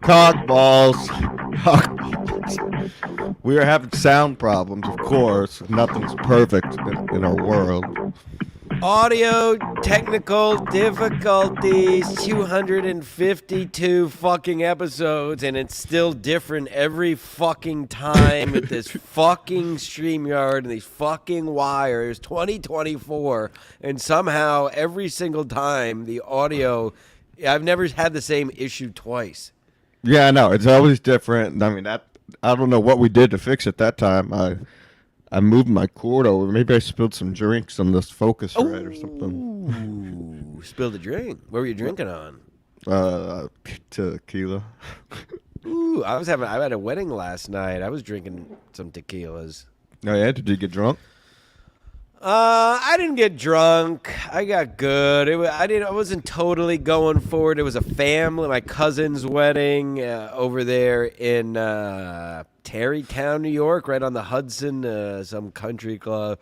Cock balls. Cock balls. We are having sound problems, of course. Nothing's perfect in our world. Audio technical difficulties, 252 fucking episodes, and it's still different every fucking time with this fucking StreamYard and these fucking wires. 2024, and somehow every single time the audio, I've never had the same issue twice. Yeah, I know. It's always different. I mean, I don't know what we did to fix it that time. I moved my cord over. Maybe I spilled some drinks on this Focusrite or something. Ooh, spilled a drink. What were you drinking on? Tequila. Ooh, I had a wedding last night. I was drinking some tequilas. Oh yeah, did you get drunk? I didn't get drunk. I got good. I wasn't totally going for it. It was a family, my cousin's wedding over there in Tarrytown, New York, right on the Hudson, some country club.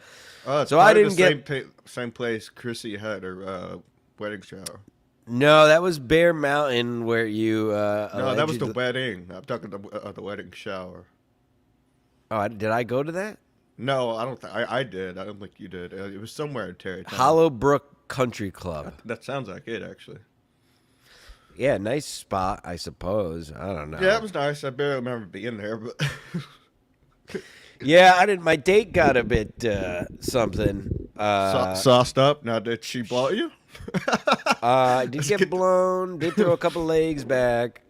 So I didn't get same place Chrissy had her wedding shower. No, that was Bear Mountain where you. No, that was the wedding. I'm talking the wedding shower. Oh, did I go to that? No, I don't think I did. I don't think you did. It was somewhere in Tarrytown. Hollowbrook Country Club. That sounds like it, actually. Yeah, nice spot, I suppose. I don't know. Yeah, it was nice. I barely remember being there, but yeah, I didn't. My date got a bit something. Sauced up. Now, did she blow you? I did get blown. Did throw a couple legs back.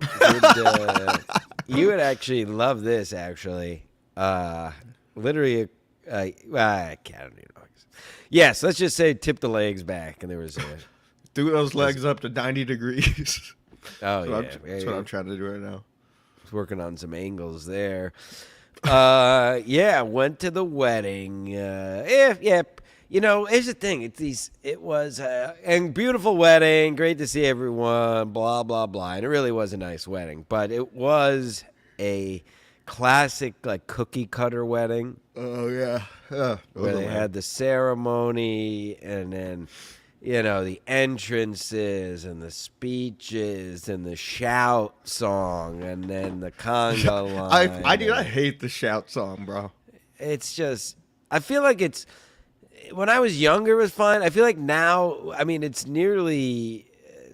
You would actually love this, actually. Literally, I can't do it. Yes, let's just say tip the legs back, and there was a. Threw those legs up to 90 degrees. Oh, That's what I'm trying to do right now. I was working on some angles there. Yeah, went to the wedding. Yeah. You know, here's the thing. It was a beautiful wedding. Great to see everyone. Blah blah blah. And it really was a nice wedding, but it was a classic like cookie cutter wedding. Oh yeah, where they had the ceremony and then. You know, the entrances and the speeches and the shout song and then the conga line. I hate the shout song, bro. It's just, I feel like it's, when I was younger it was fine. I feel like now, I mean, it's nearly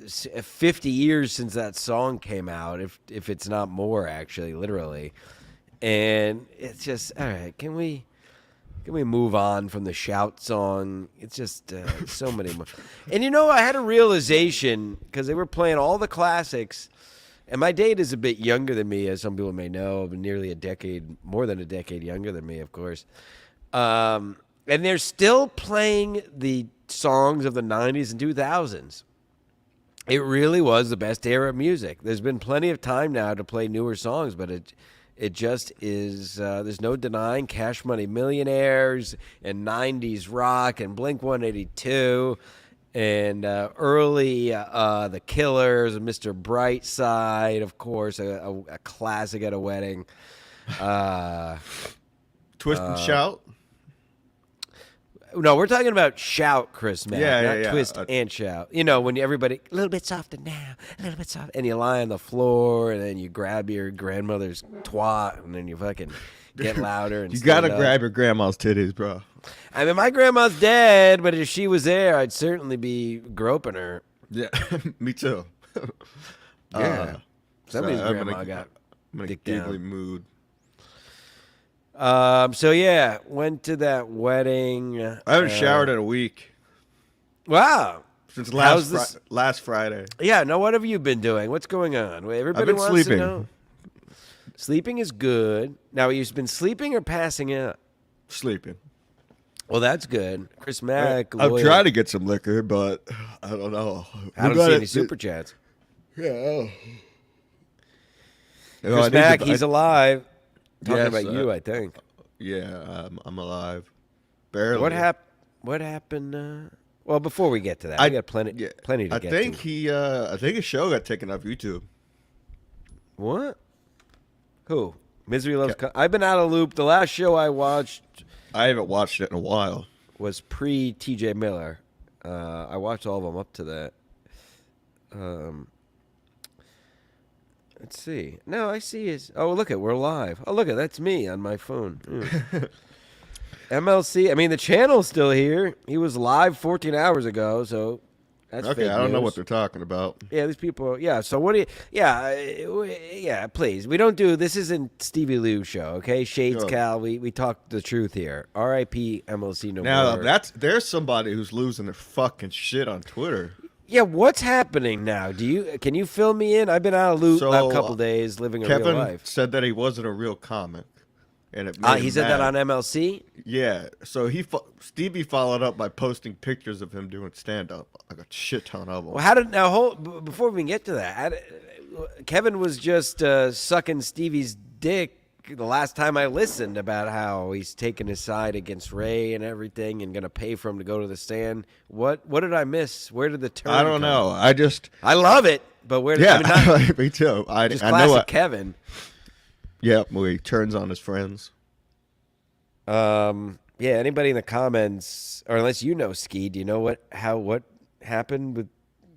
50 years since that song came out, if it's not more, actually, literally. And it's just, all right, can we move on from the shout song? It's just so many more. And, you know, I had a realization because they were playing all the classics. And my date is a bit younger than me, as some people may know, but nearly a decade, more than a decade younger than me, of course. And they're still playing the songs of the 90s and 2000s. It really was the best era of music. There's been plenty of time now to play newer songs, but it just is, there's no denying Cash Money Millionaires and 90s rock and Blink-182 and early The Killers and Mr. Brightside, of course, a classic at a wedding. Twist and Shout? No, we're talking about shout, Chris, man. Yeah. Twist and shout. You know, when everybody, a little bit softer now, a little bit softer. And you lie on the floor, and then you grab your grandmother's twat, and then you fucking get louder. And you got to grab your grandma's titties, bro. I mean, my grandma's dead, but if she was there, I'd certainly be groping her. Yeah, me too. Yeah. Somebody's grandma got I'm in a dick giggly down. mood. So yeah, went to that wedding. I haven't showered in a week. Wow. Since last Friday. Yeah, no, what have you been doing? What's going on? Everybody I've been wants sleeping. to know. Sleeping is good. Now, you've been sleeping or passing out? Sleeping. Well, that's good. Chris Mack. I've tried to get some liquor, but I don't know. I don't see any super chats. Yeah. Chris Mack, he's alive. Talking about you, I think. Yeah, I'm alive. Barely. What happened? Well, before we get to that, we got plenty to get to. I think his show got taken off YouTube. What? Who? Misery Loves. I've been out of loop. The last show I watched. I haven't watched it in a while. Was pre TJ Miller. I watched all of them up to that. Let's see. No, I see his. Oh, look we're live. Oh, look that's me on my phone. MLC. I mean, the channel's still here. He was live 14 hours ago, so that's Okay, fake I don't know news. what they're talking about. Yeah, these people. Yeah. So what do you? Yeah. Please, we don't do. This isn't Stevie Lou show, okay? Shades Sure. Cal. We talk the truth here. R.I.P. MLC. No Now more. there's somebody who's losing their fucking shit on Twitter. Yeah. What's happening now? Can you fill me in? I've been out of loop So, a couple days, living a Kevin real life. said that he wasn't a real comic, and it made He him said that mad. on MLC. Yeah, so Stevie followed up by posting pictures of him doing stand up, like a shit ton of them. Well, how did now? Before we can get to that, Kevin was just sucking Stevie's dick the last time I listened about how he's taking his side against Ray and everything, and gonna pay for him to go to the stand. What did I miss? Where did the turn? I don't know. I love it, but where? Yeah, I mean, me too. I just know. classic Kevin. Yeah, where he turns on his friends. Yeah. Anybody in the comments, or unless you know Ski, do you know what happened with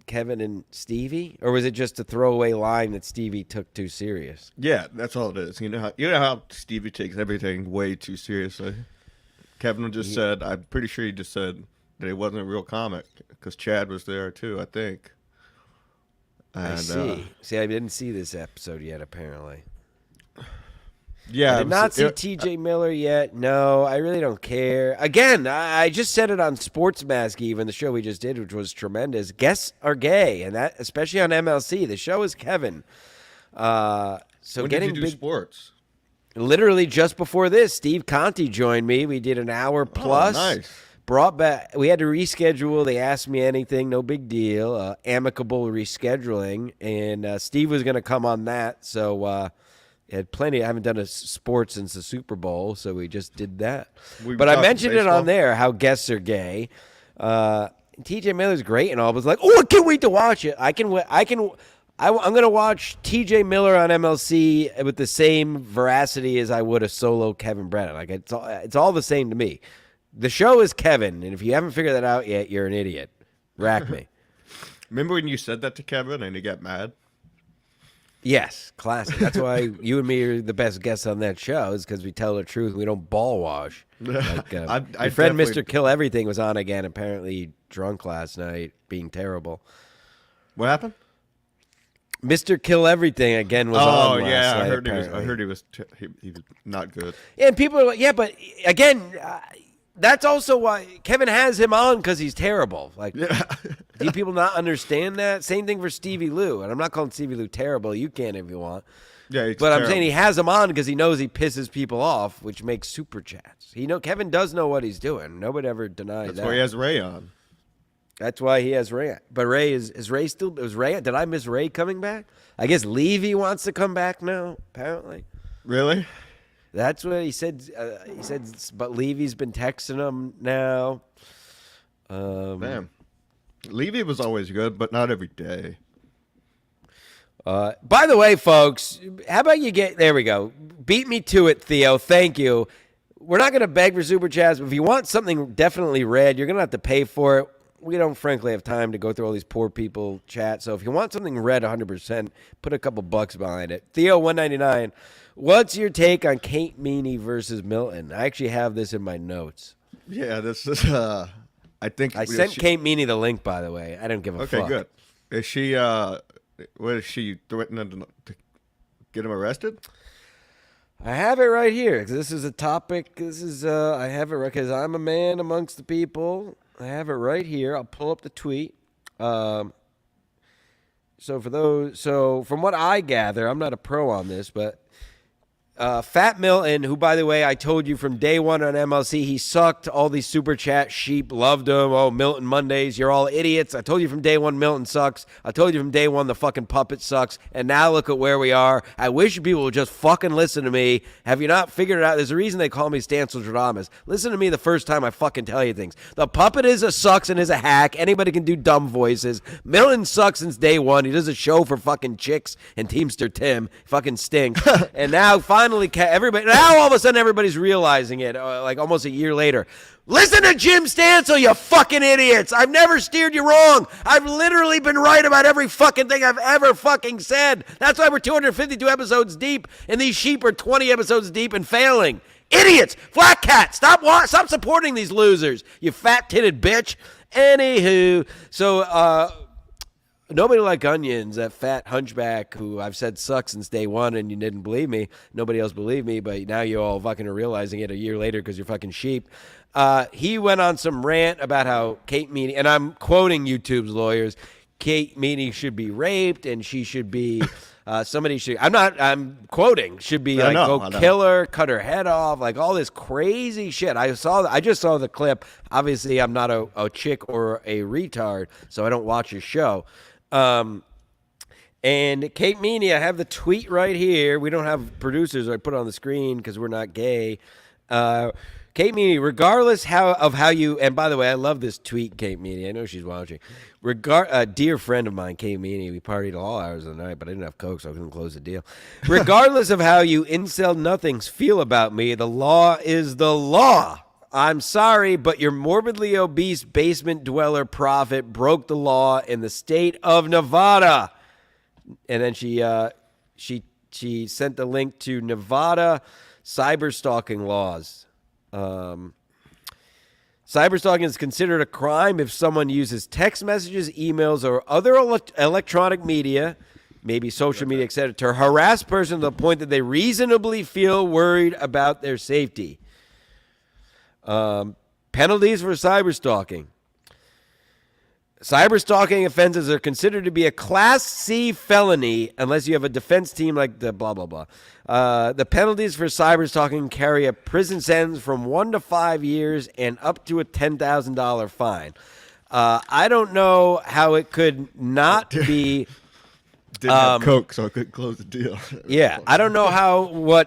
Kevin and Stevie, or was it just a throwaway line that Stevie took too serious? Yeah, that's all it is. You know how Stevie takes everything way too seriously. Kevin just said, I'm pretty sure he just said that he wasn't a real comic because Chad was there too, I think. And, I see. See, I didn't see this episode yet, apparently. Yeah, I did not see TJ Miller yet. No, I really don't care. Again, I just said it on Sports Mask, even the show we just did, which was tremendous. Guests are gay, and that especially on MLC. The show is Kevin. So when getting did you do big. sports? Literally just before this, Steve Conti joined me. We did an hour plus. Oh, nice. Brought back. We had to reschedule. They asked me anything, no big deal. Amicable rescheduling, and Steve was going to come on that. So. Had plenty. I haven't done a sports since the Super Bowl, so we just did that. But I mentioned it on there how guests are gay. TJ Miller's great and all. I was like, oh, I can't wait to watch it. I'm going to watch TJ Miller on MLC with the same veracity as I would a solo Kevin Brennan. Like it's all the same to me. The show is Kevin, and if you haven't figured that out yet, you're an idiot. Rack me. Remember when you said that to Kevin and he got mad? Yes, classic. That's why you and me are the best guests on that show, is because we tell the truth. We don't ball wash. Like, I your friend definitely- Mr. Kill Everything was on again, apparently drunk last night, being terrible. What happened? Mr. Kill Everything again was on last night. I heard apparently. he was not good. Yeah, and people are like, yeah, but again, that's also why Kevin has him on, because he's terrible. Like, do people not understand that? Same thing for Stevie Lou, and I'm not calling Stevie Lou terrible. You can if you want. Yeah, But I'm saying he has him on because he knows he pisses people off, which makes super chats. Kevin does know what he's doing. Nobody ever denied that. That's why he has Ray on. That's why he has Ray. But Ray is Ray still? Is Ray? Did I miss Ray coming back? I guess Levy wants to come back now. Apparently, Really? that's what he said. But Levy's been texting him now. Man. Levy was always good, but not every day. By the way, folks, how about you there we go. Beat me to it, Theo. Thank you. We're not going to beg for super chats, but if you want something definitely read, you're going to have to pay for it. We don't, frankly, have time to go through all these poor people chat. So if you want something read 100%, put a couple bucks behind it. Theo, $1.99. What's your take on Kate Meanie versus Milton? I actually have this in my notes. Yeah, this is. I think I sent Kate Meanie the link, by the way. I don't give a fuck. Okay, good. Is she? What is she threatening to get him arrested? I have it right here because this is a topic. This is I have it right because I'm a man amongst the people. I have it right here. I'll pull up the tweet. So from what I gather, I'm not a pro on this, but Fat Milton, who, by the way, I told you from day one on MLC, he sucked. All these super chat sheep loved him. Oh, Milton Mondays, you're all idiots. I told you from day one Milton sucks. I told you from day one the fucking puppet sucks. And now look at where we are. I wish people would just fucking listen to me. Have you not figured it out? There's a reason they call me Stancilstradamus. Listen to me the first time I fucking tell you things. The puppet is a sucks and is a hack. Anybody can do dumb voices. Milton sucks since day one. He does a show for fucking chicks and Teamster Tim. Fucking stinks. And now finally finally, everybody now all of a sudden everybody's realizing it, like almost a year later. Listen to Jim Stansel, you fucking idiots. I've never steered you wrong. I've literally been right about every fucking thing I've ever fucking said. That's why we're 252 episodes deep, and these sheep are 20 episodes deep and failing. Idiots. Flat Cat, stop supporting these losers, you fat-titted bitch. Anywho, so Nobody Like Onions, that fat hunchback who I've said sucks since day one and you didn't believe me. Nobody else believed me, but now you all fucking are realizing it a year later because you're fucking sheep. He went on some rant about how Kate Meanie, and I'm quoting YouTube's lawyers, Kate Meanie should be raped and she should be, somebody should, I'm quoting, should be kill her, cut her head off, like all this crazy shit. I just saw the clip. Obviously, I'm not a chick or a retard, so I don't watch his show. And Kate Meanie, I have the tweet right here. We don't have producers, I put it on the screen because we're not gay. Kate Meanie, regardless of how you, and by the way, I love this tweet, Kate Meanie. I know she's watching. A dear friend of mine, Kate Meanie, we partied all hours of the night, but I didn't have Coke, so I couldn't close the deal. Regardless of how you incel nothings feel about me, the law is the law. I'm sorry, but your morbidly obese basement dweller prophet broke the law in the state of Nevada. And then she sent the link to Nevada cyberstalking laws. Cyberstalking is considered a crime if someone uses text messages, emails, or other electronic media, maybe social media, etc., to harass person to the point that they reasonably feel worried about their safety. Penalties for cyberstalking. Cyberstalking offenses are considered to be a Class C felony unless you have a defense team like the blah, blah, blah. The penalties for cyberstalking carry a prison sentence from 1 to 5 years and up to a $10,000 fine. I don't know how it could not be. Didn't have Coke, so I couldn't close the deal. Yeah, I don't know how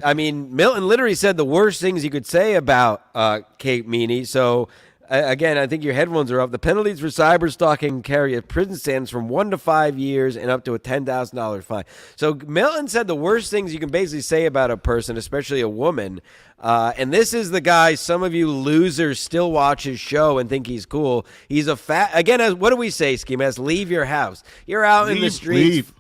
I mean, Milton literally said the worst things you could say about Kate Meanie. So, again, I think your headphones are off. The penalties for cyberstalking carry a prison sentence from 1 to 5 years and up to a $10,000 fine. So Milton said the worst things you can basically say about a person, especially a woman. And this is the guy, some of you losers still watch his show and think he's cool. He's a again, what do we say, Ski Mask? Leave your house. You're out in the streets.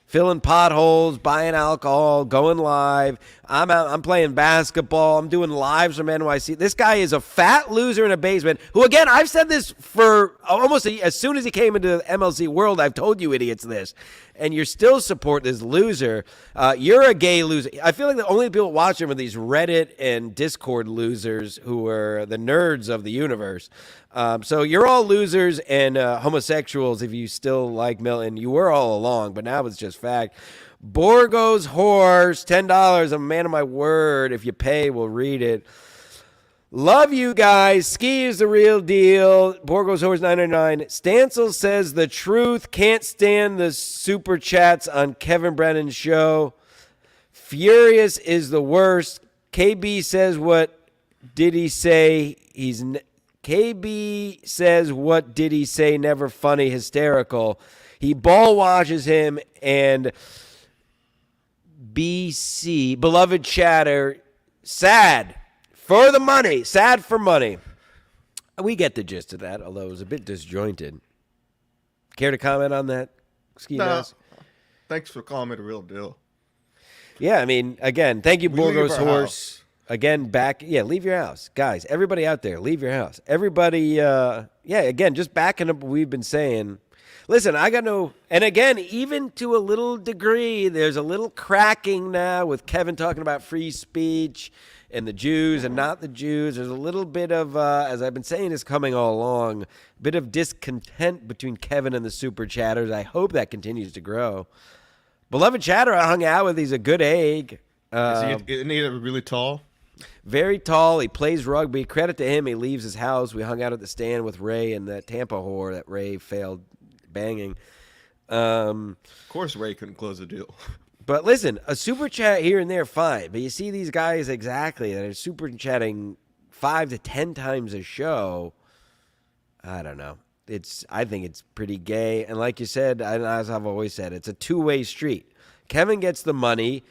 Filling potholes, buying alcohol, going live. I'm playing basketball. I'm doing lives from NYC. This guy is a fat loser in a basement who, again, I've said this for almost as soon as he came into the MLC world, I've told you idiots this. And you're still support this loser. You're a gay loser. I feel like the only people watching are these Reddit and Discord losers who are the nerds of the universe. So you're all losers and homosexuals if you still like Milton. You were all along, but now it's just fact. Borgo's Horse, $10. I'm a man of my word. If you pay, we'll read it. Love you guys. Ski is the real deal. Borgo's Horse, $9.99. Stancil says the truth. Can't stand the super chats on Kevin Brennan's show. Furious is the worst. KB says what did he say? KB says what did he say? Never funny, hysterical. He ball washes him and BC, beloved chatter, sad. For the money. Sad for money. We get the gist of that, although it was a bit disjointed. Care to comment on that, Ski Mask? Thanks for calling it a real deal. Yeah, I mean, again, thank you, Borgo's Horse. Again, leave your house. Guys, everybody out there, leave your house. Everybody, again, just backing up what we've been saying. Listen, and again, even to a little degree, there's a little cracking now with Kevin talking about free speech and the Jews and not the Jews. There's a little bit of, as I've been saying is coming all along, a bit of discontent between Kevin and the super chatters. I hope that continues to grow. Beloved chatter I hung out with, he's a good egg. Isn't he really tall? Very tall. He plays rugby. Credit to him. He leaves his house. We hung out at the stand with Ray and that Tampa whore that Ray failed banging. Of course Ray couldn't close the deal. But listen, a super chat here and there, fine. But you see these guys exactly that are super chatting 5 to 10 times a show. I don't know. I think it's pretty gay. And like you said, and as I've always said, it's a two-way street. Kevin gets the money.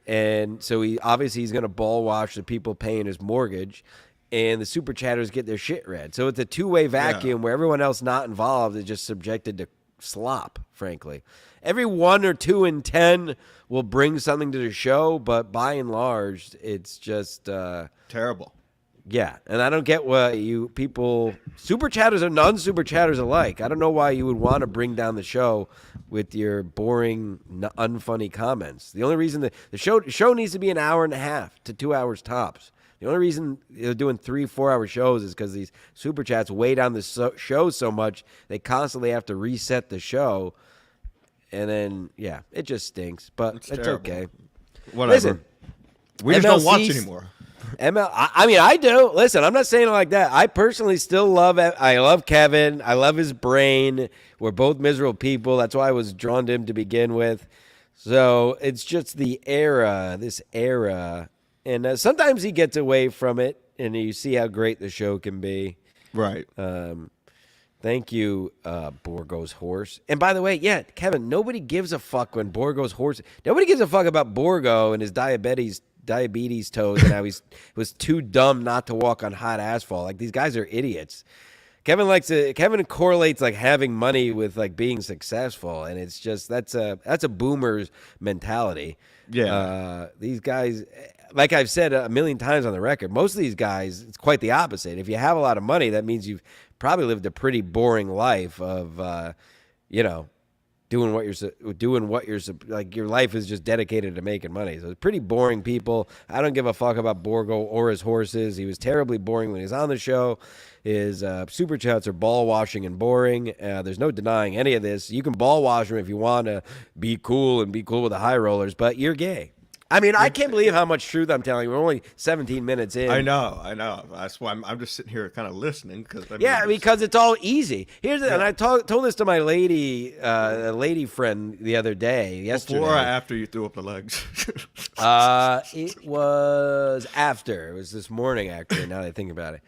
And so he's going to ball wash the people paying his mortgage, and the super chatters get their shit read. So it's a two-way vacuum where everyone else not involved is just subjected to slop, frankly. Every 1 or 2 in 10 will bring something to the show, but by and large, it's just terrible. Yeah, and I don't get what you people super chatters or non-super chatters alike. I don't know why you would want to bring down the show with your boring, unfunny comments. The only reason the show needs to be an hour and a half to 2 hours tops. The only reason they're doing 3-4 hour shows is because these super chats weigh down the show so much they constantly have to reset the show, and then it just stinks. But it's okay. Whatever. Listen, we just don't watch anymore. I mean, I do. Listen, I'm not saying it like that. I personally still love Kevin. I love his brain. We're both miserable people. That's why I was drawn to him to begin with. So it's just this era. And sometimes he gets away from it, and you see how great the show can be. Right. Thank you, Borgo's horse. And by the way, Kevin, nobody gives a fuck when Borgo's horse. Nobody gives a fuck about Borgo and his diabetes toes and how he was too dumb not to walk on hot asphalt. Like, these guys are idiots. Kevin correlates like having money with like being successful, and it's just that's a boomer's mentality. Yeah. These guys, like I've said a million times on the record, most of these guys, it's quite the opposite. If you have a lot of money, that means you've probably lived a pretty boring life of doing what you're like. Your life is just dedicated to making money. So it's pretty boring people. I don't give a fuck about Borgo or his horses. He was terribly boring when he was on the show. His super chats are ball washing and boring. There's no denying any of this. You can ball wash him if you want to be cool with the high rollers, but you're gay. I mean, I can't believe how much truth I'm telling you. We're only 17 minutes in. I know. That's why I'm just sitting here kind of listening. Because it's all easy. And I told this to my lady friend the other day, yesterday. Before or after you threw up the legs? It was after. It was this morning, actually, now that I think about it.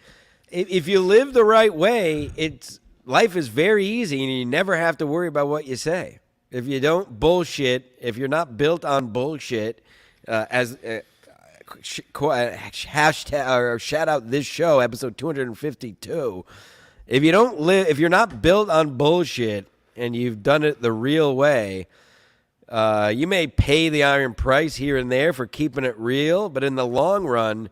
If you live the right way, life is very easy, and you never have to worry about what you say. If you don't bullshit, if you're not built on bullshit, hashtag or shout out this show, episode 252. If you're not built on bullshit and you've done it the real way, you may pay the iron price here and there for keeping it real, but in the long run,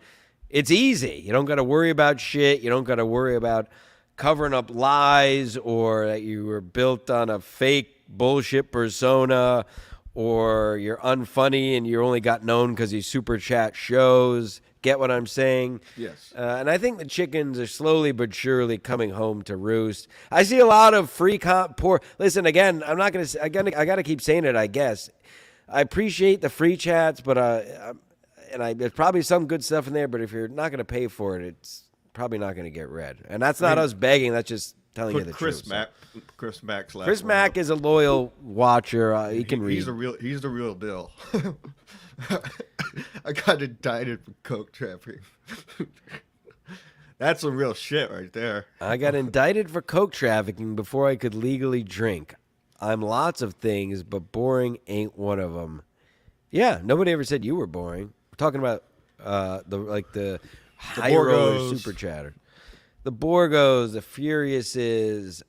it's easy. You don't got to worry about shit. You don't got to worry about covering up lies or that you were built on a fake bullshit persona, or you're unfunny and you only got known because you super chat shows. Get what I'm saying? Yes. And I think the chickens are slowly but surely coming home to roost. I see a lot of free poor. Listen, again, I'm not gonna. I gotta keep saying it. I guess I appreciate the free chats, but there's probably some good stuff in there. But if you're not gonna pay for it, it's probably not gonna get read. And that's not us begging. That's just telling you the truth. Chris Mack's last Chris Mack is a loyal watcher. He can read. He's the real deal. I got indicted for coke trafficking. That's some real shit right there. I got indicted for coke trafficking before I could legally drink. I'm lots of things, but boring ain't one of them. Yeah, nobody ever said you were boring. We're talking about the high roller super chatter. The Borgos, the Furiouses,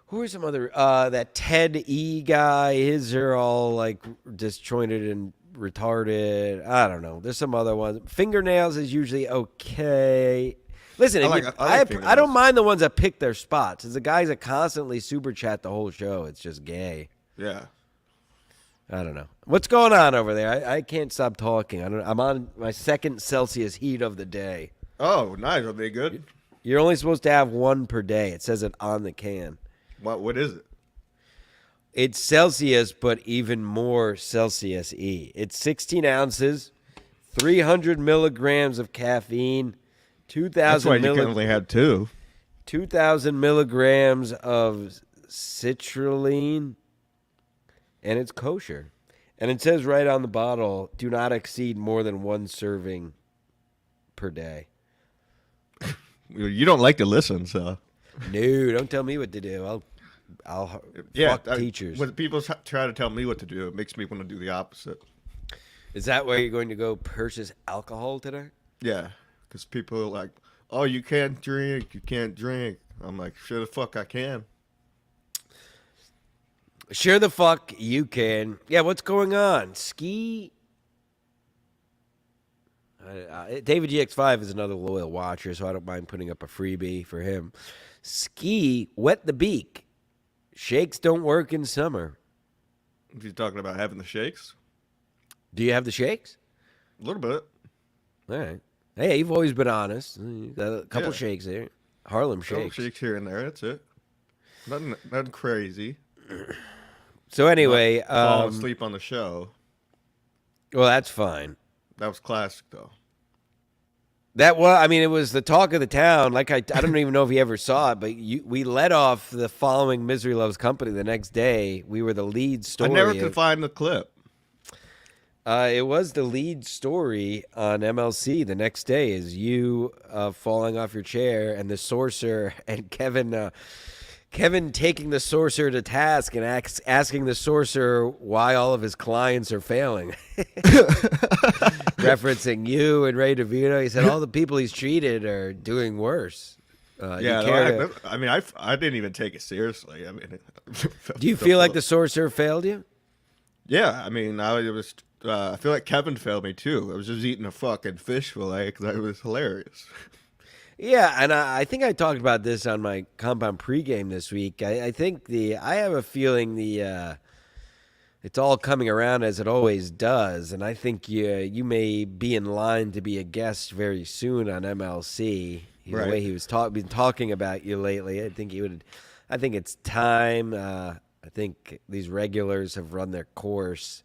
who are some other, that Ted E guy, his are all like disjointed and retarded. I don't know. There's some other ones. Fingernails is usually okay. Listen, I don't mind the ones that pick their spots. It's the guys that constantly super chat the whole show. It's just gay. Yeah. I don't know. What's going on over there? I can't stop talking. I'm on my second Celsius heat of the day. Oh, nice. Are they good? You're only supposed to have one per day. It says it on the can. What is it? It's Celsius, but even more Celsius-y. It's 16 ounces, 300 milligrams of caffeine, 2,000 That's why you can only have 2. 2,000 milligrams of citrulline, and it's kosher. And it says right on the bottle, do not exceed more than 1 serving per day. You don't like to listen, so. No, don't tell me what to do. I'll fuck teachers. When people try to tell me what to do, it makes me want to do the opposite. Is that where you're going to go purchase alcohol today? Yeah, because people are like, "Oh, you can't drink. You can't drink." I'm like, "Sure the fuck I can." Sure the fuck you can. Yeah, what's going on? Ski. David GX5 is another loyal watcher, so I don't mind putting up a freebie for him. Ski, wet the beak. Shakes don't work in summer. If you're talking about having the shakes, Do you have the shakes? a little bit. All right. Hey, you've always been honest. You got a couple Yeah. shakes there. Harlem Little shakes. shakes here and there. That's it. Nothing crazy. So anyway, Not falling asleep on the show. well, that's fine. That was classic, though. I mean, it was the talk of the town. Like I don't even know if you ever saw it, but we led off the following Misery Loves Company the next day. We were the lead story. I never could find the clip. It was the lead story on MLC the next day. Is you falling off your chair and the sorcerer and Kevin taking the sorcerer to task and asking the sorcerer why all of his clients are failing. Referencing you and Ray DeVito. He said all the people he's treated are doing worse. Yeah, I didn't even take it seriously. I mean, do you feel like the sorcerer failed you? Yeah, I mean, I feel like Kevin failed me too. I was just eating a fucking fish fillet because it was hilarious. Yeah, and I think I talked about this on my compound pregame this week. I think I have a feeling it's all coming around as it always does, and I think you may be in line to be a guest very soon on MLC. Right. The way he was been talking about you lately, I think it's time. I think these regulars have run their course.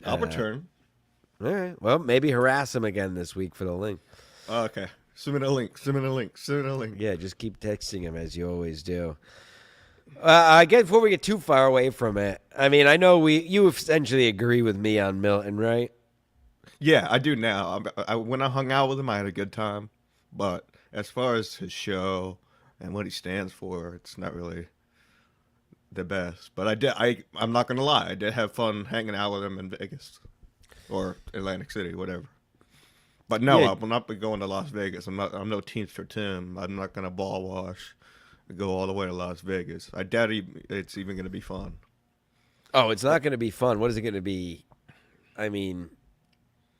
I'll return. All right. Well, maybe harass him again this week for the link. Oh, okay. Send me the link. Send me the link. Send me the link. Yeah, just keep texting him as you always do. I guess before we get too far away from it, I mean, I know you essentially agree with me on Milton, right? Yeah, I do now. When I hung out with him, I had a good time. But as far as his show and what he stands for, it's not really the best. But I'm not gonna lie, I did have fun hanging out with him in Vegas or Atlantic City, whatever. But no, Yeah. I will not be going to Las Vegas. I'm no Teamster Tim. I'm not gonna ball wash and go all the way to Las Vegas. I doubt it's even gonna be fun. Oh, it's not going to be fun. What is it going to be? I mean,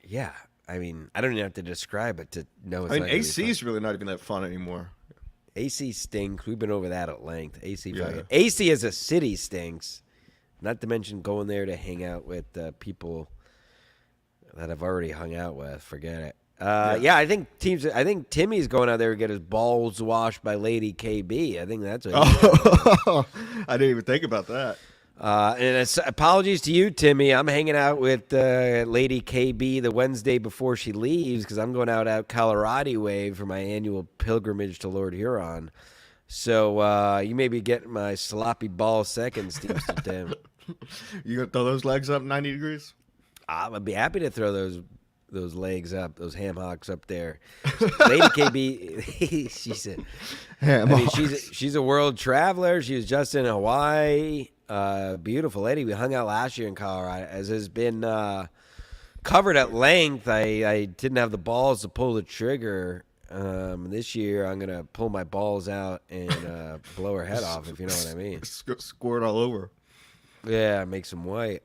yeah. I mean, I don't even have to describe it to know it's I not mean, gonna be AC is really not even that fun anymore. fun. AC stinks. We've been over that at length. Yeah. AC as a city stinks. Not to mention going there to hang out with people that I've already hung out with. Forget it. Yeah, I think Timmy's going out there to get his balls washed by Lady KB. I think that's what Oh, I didn't even think about that. apologies to you, Timmy. I'm hanging out with Lady KB the Wednesday before she leaves because I'm going out Colorado way for my annual pilgrimage to Lord Huron. So you may be getting my sloppy ball seconds, Teamster Tim. You gonna throw those legs up 90 degrees? I'd be happy to throw those legs up, those ham hocks up there. Lady KB, she's a world traveler. She was just in Hawaii. Beautiful lady. We hung out last year in Colorado, as has been covered at length. I didn't have the balls to pull the trigger. This year I'm gonna pull my balls out and blow her head off, if you know what I mean. Squirt all over. Yeah, make some white.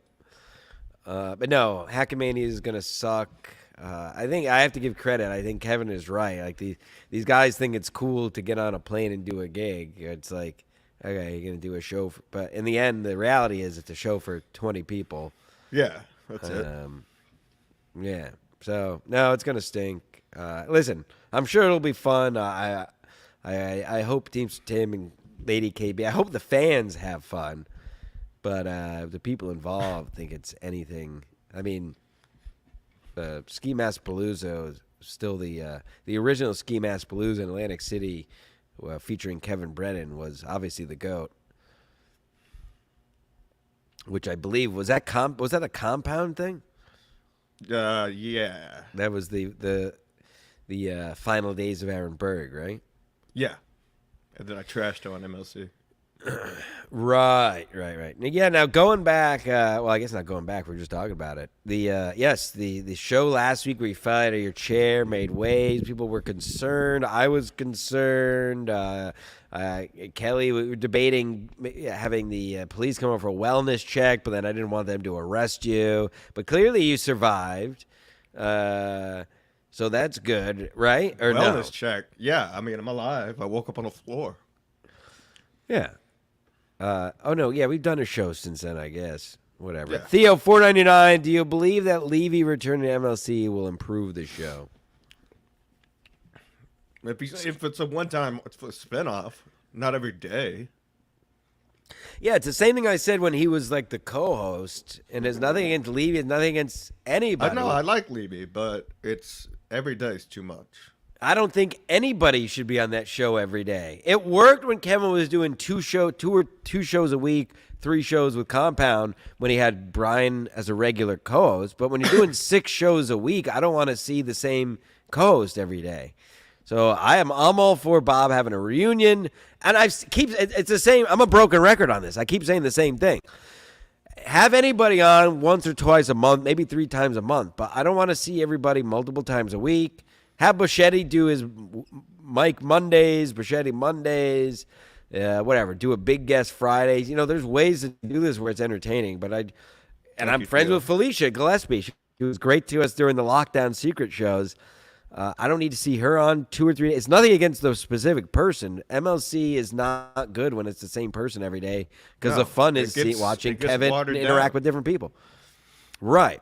But no, Hackamania is gonna suck. I think I have to give credit. I think Kevin is right. Like these guys think it's cool to get on a plane and do a gig. It's like, okay, you're gonna do a show, but in the end, the reality is it's a show for 20 people. Yeah, that's it. Yeah. So no, it's gonna stink. Listen, I'm sure it'll be fun. I hope Team Tim and Lady KB. I hope the fans have fun. But the people involved think it's anything. I mean, Ski Mask Palooza is still the original Ski Mask Palooza in Atlantic City, featuring Kevin Brennan, was obviously the GOAT. Which I believe was that a compound thing? Yeah. That was the final days of Aaron Berg, right? Yeah. And then I trashed him on MLC. Right. Yeah. Now going back, well, I guess not going back. We're just talking about it. The show last week where you fell out of your chair made waves. People were concerned. I was concerned. Kelly, we were debating having the police come over for a wellness check, but then I didn't want them to arrest you. But clearly, you survived. So that's good, right? Or Wellness check. Yeah, I mean, I'm alive. I woke up on the floor. Yeah. Oh no, yeah, we've done a show since then, I guess. Whatever. Yeah. Theo, $4.99. Do you believe that Levy returning to MLC will improve the show? If it's a one-time spinoff, not every day. Yeah, it's the same thing I said when he was like the co-host, and there's nothing against Levy, there's nothing against anybody. I know I like Levy, but it's every day is too much. I don't think anybody should be on that show every day. It worked when Kevin was doing two shows a week, 3 shows with Compound when he had Brian as a regular co-host. But when you're doing 6 shows a week, I don't want to see the same co-host every day. So I'm all for Bob having a reunion, and it's the same. I'm a broken record on this. I keep saying the same thing. Have anybody on once or twice a month, maybe 3 times a month, but I don't want to see everybody multiple times a week. Have Buschetti do his Mike Mondays, Buschetti Mondays, whatever. Do a big guest Fridays. There's ways to do this where it's entertaining. I'm friends with Felicia Gillespie. She was great to us during the lockdown secret shows. I don't need to see her on 2 or 3 days. It's nothing against the specific person. MLC is not good when it's the same person every day because the fun is watching Kevin interact with different people. Right.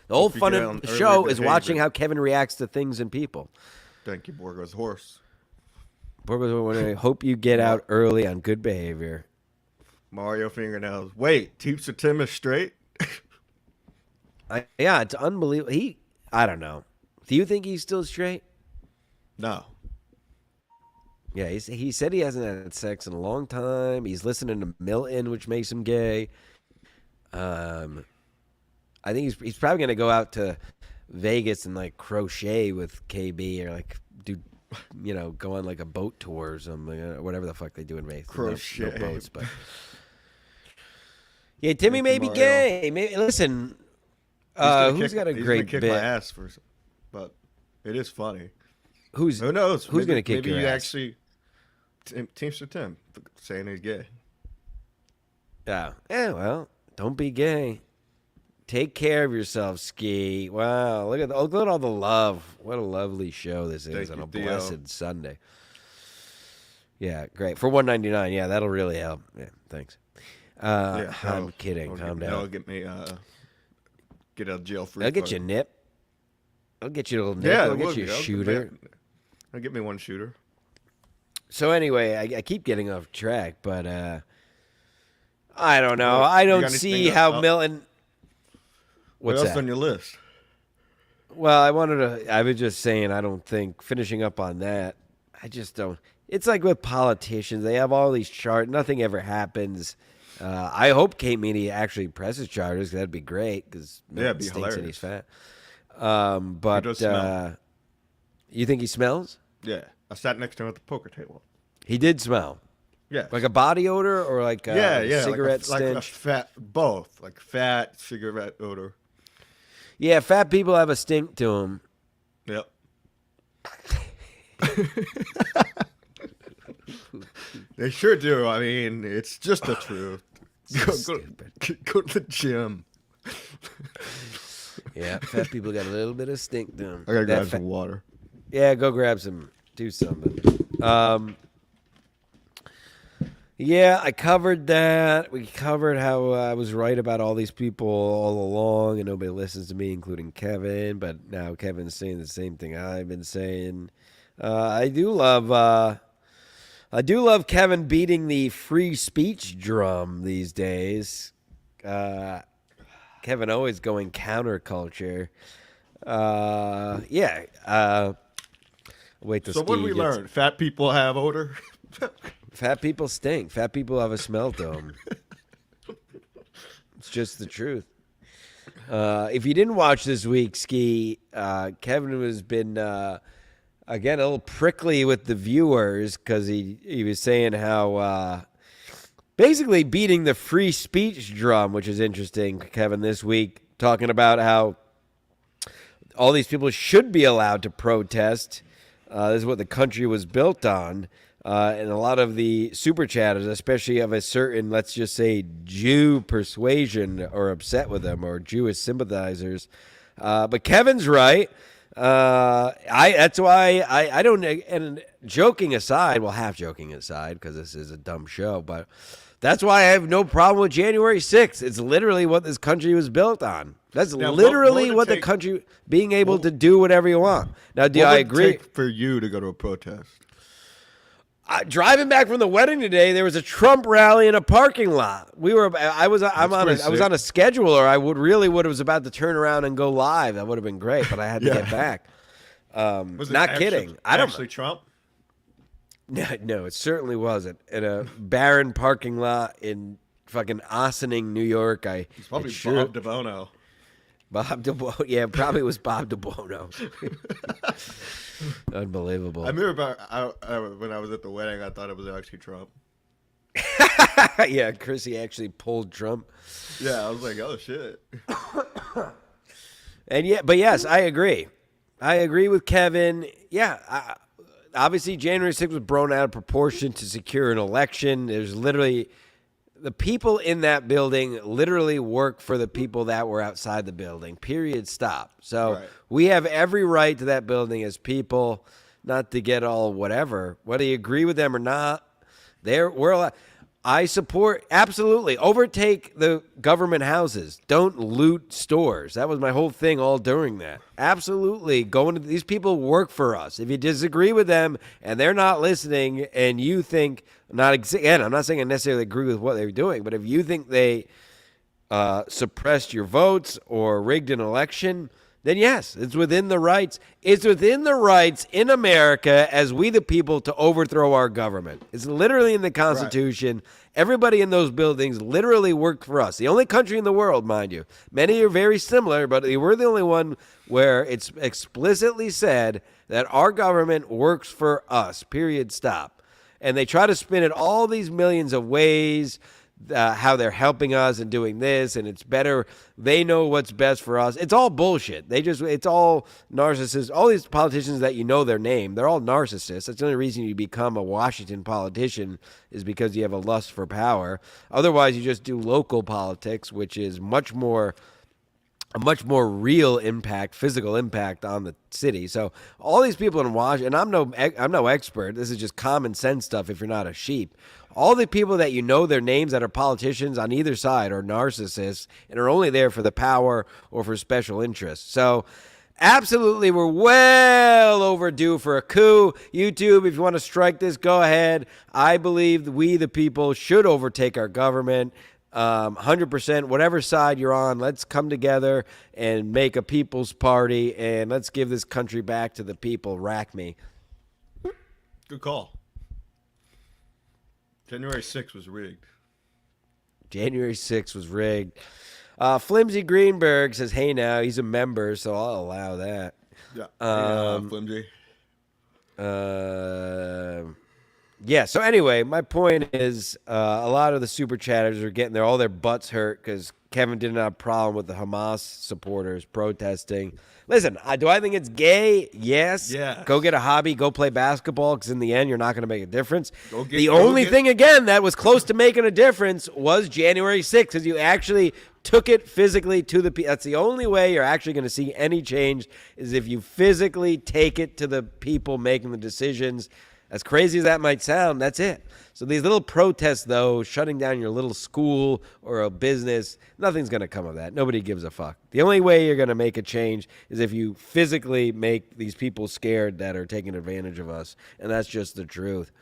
The whole fun of the show is watching how Kevin reacts to things and people. Thank you, Borgo's horse. I hope you get out early on good behavior. Mario fingernails. Wait, Teeps of Tim is straight? Yeah, it's unbelievable. I don't know. Do you think he's still straight? No. Yeah, he said he hasn't had sex in a long time. He's listening to Milton, which makes him gay. I think he's probably going to go out to Vegas and like crochet with KB or like do, go on like a boat tour or something, or whatever the fuck they do in Vegas. Crochet. No boats, but yeah, Timmy may be gay. Listen, who's got a great kick bit? My ass but it is funny. Who knows? Who's going to kick your ass? Maybe you actually Teamster Tim saying he's gay. Yeah. Well, don't be gay. Take care of yourself, Ski. Wow, look at all the love. What a lovely show this is on a blessed Sunday. Yeah, great. For $1.99, yeah, that'll really help. Yeah, thanks. I'm kidding. Calm down. That'll get me get out of jail free. I'll get you a nip. I'll get you a little nip. Yeah, I'll get you a shooter. I'll get me one shooter. So anyway, I keep getting off track, but I don't know. I don't see how Milton... What else on your list? Well, I was just saying, I don't think, finishing up on that, I just don't. It's like with politicians. They have all these charts. Nothing ever happens. I hope Kate Meanie actually presses charges. That'd be great because it'd be hilarious. And he's fat. But he does smell. You think he smells? Yeah. I sat next to him at the poker table. He did smell. Yeah. Like a body odor or like a cigarette stench? Like a fat, both. Like fat cigarette odor. Yeah, fat people have a stink to them. Yep. They sure do. I mean, it's just the truth. Go to the gym. Yeah, fat people got a little bit of stink to them. I gotta grab some water. Yeah, go grab some. Do something. Yeah, I covered that. We covered how I was right about all these people all along, and nobody listens to me, including Kevin. But now Kevin's saying the same thing I've been saying. I do love Kevin beating the free speech drum these days. Kevin always going counterculture. Wait till So what did we learn? Fat people have odor. Fat people stink. Fat people have a smell to them. It's just the truth. If you didn't watch this week, Ski, Kevin has been, again, a little prickly with the viewers because he was saying how basically beating the free speech drum, which is interesting, Kevin, this week, talking about how all these people should be allowed to protest. This is what the country was built on. And a lot of the super chatters, especially of a certain, let's just say, Jew persuasion, are upset with them, or Jewish sympathizers. But Kevin's right. That's why I don't. And joking aside, well, half joking aside, because this is a dumb show, but that's why I have no problem with January 6th. It's literally what this country was built on. That's now, literally what the country being able to do whatever you want. Now, do I agree? What would it take for you to go to a protest? Driving back from the wedding today, there was a Trump rally in a parking lot. I was on a schedule, or I was about to turn around and go live. That would have been great, but I had to get back. Was it not kidding. I don't actually Trump? No, it certainly wasn't. In a barren parking lot in fucking Ossining, New York. It's probably Bob DeBono. Bob DeBono. Yeah, probably was Bob DeBono. Unbelievable. I remember when I was at the wedding, I thought it was actually Trump. Yeah, Chrissy actually pulled Trump. Yeah, I was like, oh, shit. But yes, I agree. I agree with Kevin. Yeah, obviously January 6th was blown out of proportion to secure an election. There's literally... The people in that building literally work for the people that were outside the building, period, stop. So we have every right to that building as people, not to get all whatever. Whether you agree with them or not, I support, absolutely, overtake the government houses. Don't loot stores. That was my whole thing all during that. Absolutely, these people work for us. If you disagree with them and they're not listening and you think... Again, I'm not saying I necessarily agree with what they're doing, but if you think they suppressed your votes or rigged an election, then yes, it's within the rights. It's within the rights in America as we the people to overthrow our government. It's literally in the Constitution. Right. Everybody in those buildings literally worked for us. The only country in the world, mind you. Many are very similar, but we're the only one where it's explicitly said that our government works for us, period, stop. And they try to spin it all these millions of ways, how they're helping us and doing this, and it's better. They know what's best for us. It's all bullshit. It's all narcissists. All these politicians that you know their name, they're all narcissists. That's the only reason you become a Washington politician is because you have a lust for power. Otherwise, you just do local politics, which is a much more real impact, physical impact on the city. So all these people in Washington, and I'm no expert. This is just common sense stuff if you're not a sheep. All the people that you know their names that are politicians on either side are narcissists and are only there for the power or for special interests. So absolutely, we're well overdue for a coup. YouTube, if you want to strike this, go ahead. I believe we, the people, should overtake our government. 100%, whatever side you're on, let's come together and make a people's party, and let's give this country back to the people. Rack me. Good call. January 6th was rigged. January 6th was rigged. Flimsy Greenberg says, hey, now, he's a member, so I'll allow that. Yeah, Flimsy. Yeah, so anyway, my point is a lot of the super chatters are getting all their butts hurt because Kevin didn't have a problem with the Hamas supporters protesting. Listen, do I think it's gay? Yes. Yeah. Go get a hobby. Go play basketball because in the end, you're not going to make a difference. The only thing, again, that was close to making a difference was January 6th because you actually took it physically to the people. That's the only way you're actually going to see any change is if you physically take it to the people making the decisions. As crazy as that might sound, that's it. So these little protests, though, shutting down your little school or a business, nothing's going to come of that. Nobody gives a fuck. The only way you're going to make a change is if you physically make these people scared that are taking advantage of us. And that's just the truth.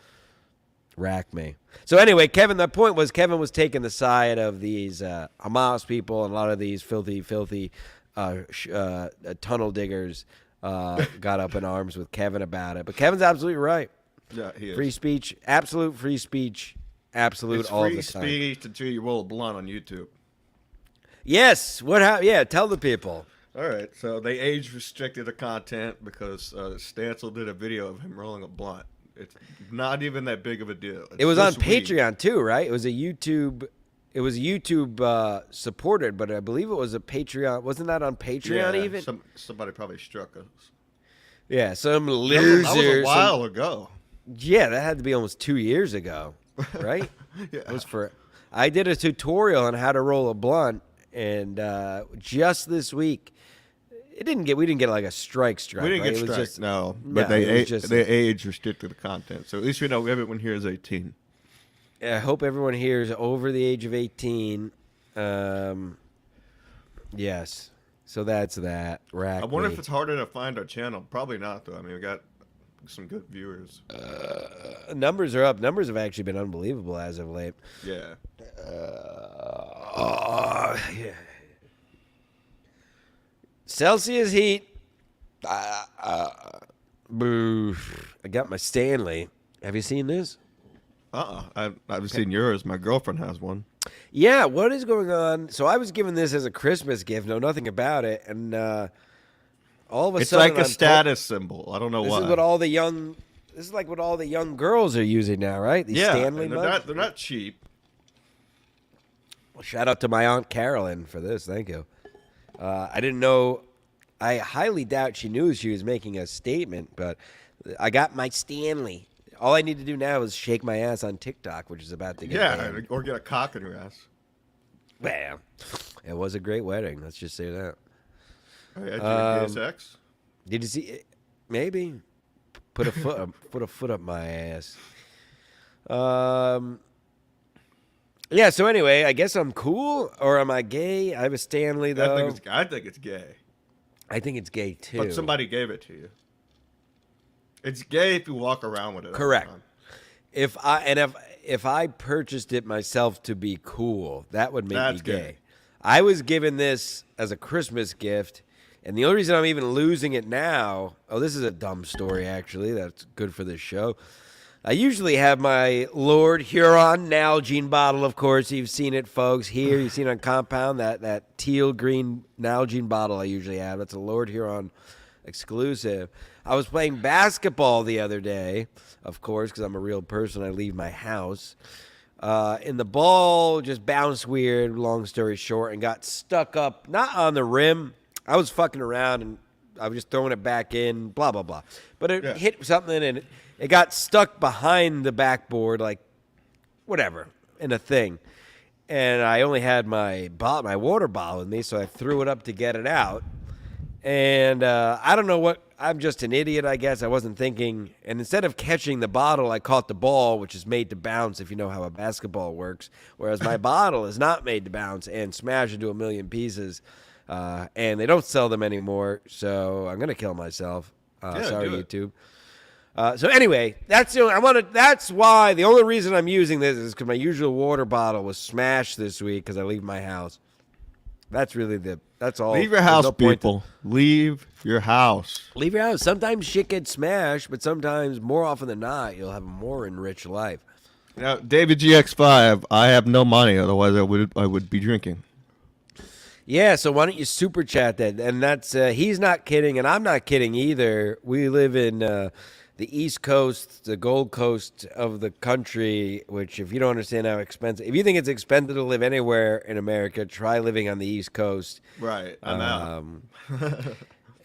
Rack me. So anyway, Kevin, the point was Kevin was taking the side of these Hamas people and a lot of these filthy tunnel diggers got up in arms with Kevin about it. But Kevin's absolutely right. Yeah, he is. Free speech, absolute free speech, absolute all the time. It's free speech until you roll a blunt on YouTube. Yes. Yeah, tell the people. All right. So they age restricted the content because Stancil did a video of him rolling a blunt. It's not even that big of a deal. It was on Patreon too, right? It was a YouTube. It was YouTube supported, but I believe it was a Patreon. Wasn't that on Patreon even? Somebody probably struck us. Yeah, some loser. That was a while ago. Yeah, that had to be almost 2 years ago, right? Yeah. It was for. I did a tutorial on how to roll a blunt, and just this week, we didn't get like a strike. We didn't right? get strike, just, no. But they age restricted the content, so at least we know everyone here is 18. I hope everyone here is over the age of 18. Yes. So that's that. I wonder if it's harder to find our channel. Probably not, though. I mean, we got some good viewers. Numbers are up. Numbers have actually been unbelievable as of late. Yeah. Yeah. Celsius heat. Boo. I got my Stanley. Have you seen this? I've seen yours. My girlfriend has one. Yeah, what is going on? So I was given this as a Christmas gift, know nothing about it, and all of a it's sudden like a status symbol. I don't know why. This is like what all the young girls are using now, right? These Stanley mugs. They're not cheap. Well, shout out to my Aunt Carolyn for this. Thank you. I didn't know. I highly doubt she knew she was making a statement, but I got my Stanley. All I need to do now is shake my ass on TikTok, which is about to get banned. Or get a cock in your ass. Bam. It was a great wedding. Let's just say that. Oh, yeah, did you sex? Did you see it? Maybe. Put a foot up my ass. Yeah, so anyway, I guess I'm cool, or am I gay? I have a Stanley, though. I think it's gay. I think it's gay, too. But somebody gave it to you. It's gay if you walk around with it. Correct. If I purchased it myself to be cool, that would make me gay. I was given this as a Christmas gift, and the only reason I'm even losing it now, this is a dumb story, actually. That's good for this show. I usually have my Lord Huron Nalgene bottle, of course. You've seen it, folks. Here, you've seen it on Compound, that teal-green Nalgene bottle I usually have. That's a Lord Huron exclusive. I was playing basketball the other day, of course, because I'm a real person. I leave my house. And the ball just bounced weird, long story short, and got stuck up, not on the rim. I was fucking around, and I was just throwing it back in, blah, blah, blah. But it hit something, and it got stuck behind the backboard, like, whatever, in a thing. And I only had my water bottle with me, so I threw it up to get it out. And I don't know what. I'm just an idiot, I guess. I wasn't thinking. And instead of catching the bottle, I caught the ball, which is made to bounce, if you know how a basketball works. Whereas my bottle is not made to bounce and smash into a million pieces. And they don't sell them anymore, so I'm gonna kill myself. Sorry, YouTube. So anyway, that's why the only reason I'm using this is because my usual water bottle was smashed this week because I leave my house. That's all. Leave your house, people. Leave your house. Leave your house. Sometimes shit gets smashed, but sometimes, more often than not, you'll have a more enriched life. Now, David GX5, I have no money, otherwise I would be drinking. Yeah, so why don't you super chat that? And that's he's not kidding, and I'm not kidding either. We live in the East Coast, the Gold Coast of the country, which if you don't understand how expensive, if you think it's expensive to live anywhere in America, try living on the East Coast. Right, I'm out.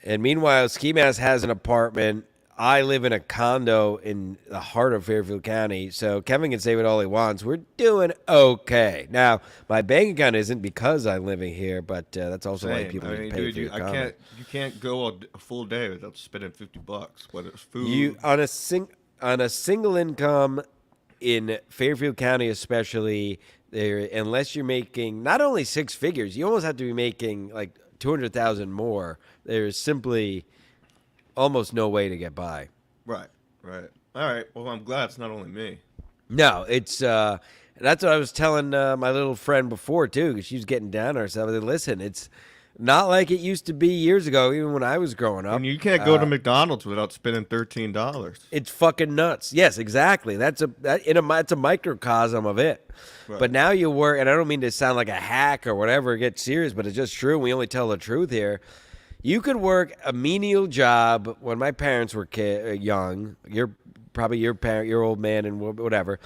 And meanwhile, Ski Mask has an apartment. I live in a condo in the heart of Fairfield County, so Kevin can say what all he wants. We're doing okay. Now, my bank account isn't because I'm living here, but that's also why people pay for your comment. You can't go a full day without spending $50, whether it's food. You on a single income in Fairfield County, especially there, unless you're making not only six figures, you almost have to be making like 200,000 more. There's simply almost no way to get by. Right. All right. Well, I'm glad it's not only me. No, it's that's what I was telling my little friend before too, because she was getting down on herself. I said, listen, it's not like it used to be years ago, even when I was growing up. And you can't go to McDonald's without spending $13. It's fucking nuts. Yes, exactly. It's a microcosm of it. Right. But now you work, and I don't mean to sound like a hack or whatever, get serious, but it's just true. We only tell the truth here. You could work a menial job when my parents were young. Your probably your parent, your old man, and whatever.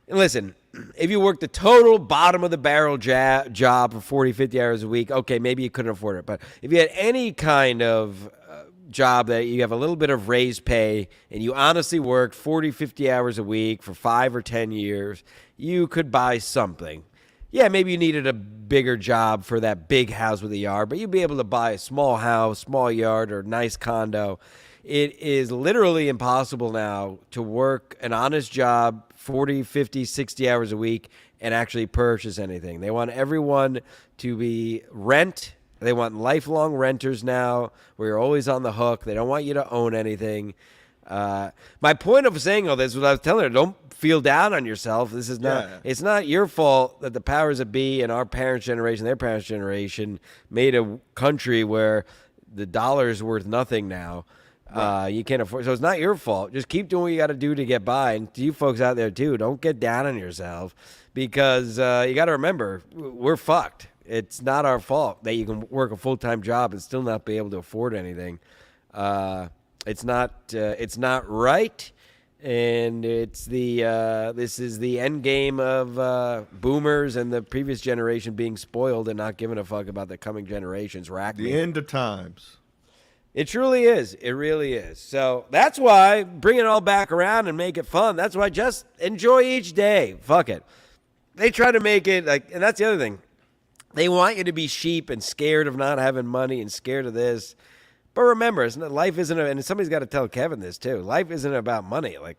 And listen, if you worked the total bottom of the barrel job for 40, 50 hours a week, okay, maybe you couldn't afford it. But if you had any kind of job that you have a little bit of raised pay and you honestly worked 40, 50 hours a week for 5 or 10 years, you could buy something. Yeah, maybe you needed a bigger job for that big house with a yard, but you'd be able to buy a small house, small yard, or nice condo. It is literally impossible now to work an honest job 40, 50, 60 hours a week and actually purchase anything. They want everyone to be rent. They want lifelong renters now where you're always on the hook. They don't want you to own anything. My point of saying all this was I was telling her, don't feel down on yourself. This is not, It's not your fault that the powers that be and our parents' generation, their parents' generation made a country where the dollar is worth nothing now. Right. You can't afford, so it's not your fault. Just keep doing what you got to do to get by. And to you folks out there too, don't get down on yourself because you got to remember we're fucked. It's not our fault that you can work a full-time job and still not be able to afford anything. It's not right, and it's this is the end game of boomers and the previous generation being spoiled and not giving a fuck about the coming generations. The end of times. It truly is. It really is. So that's why bring it all back around and make it fun. That's why just enjoy each day. Fuck it. They try to make it like, and that's the other thing. They want you to be sheep and scared of not having money and scared of this. But remember, life isn't, and somebody's got to tell Kevin this too. Life isn't about money. Like,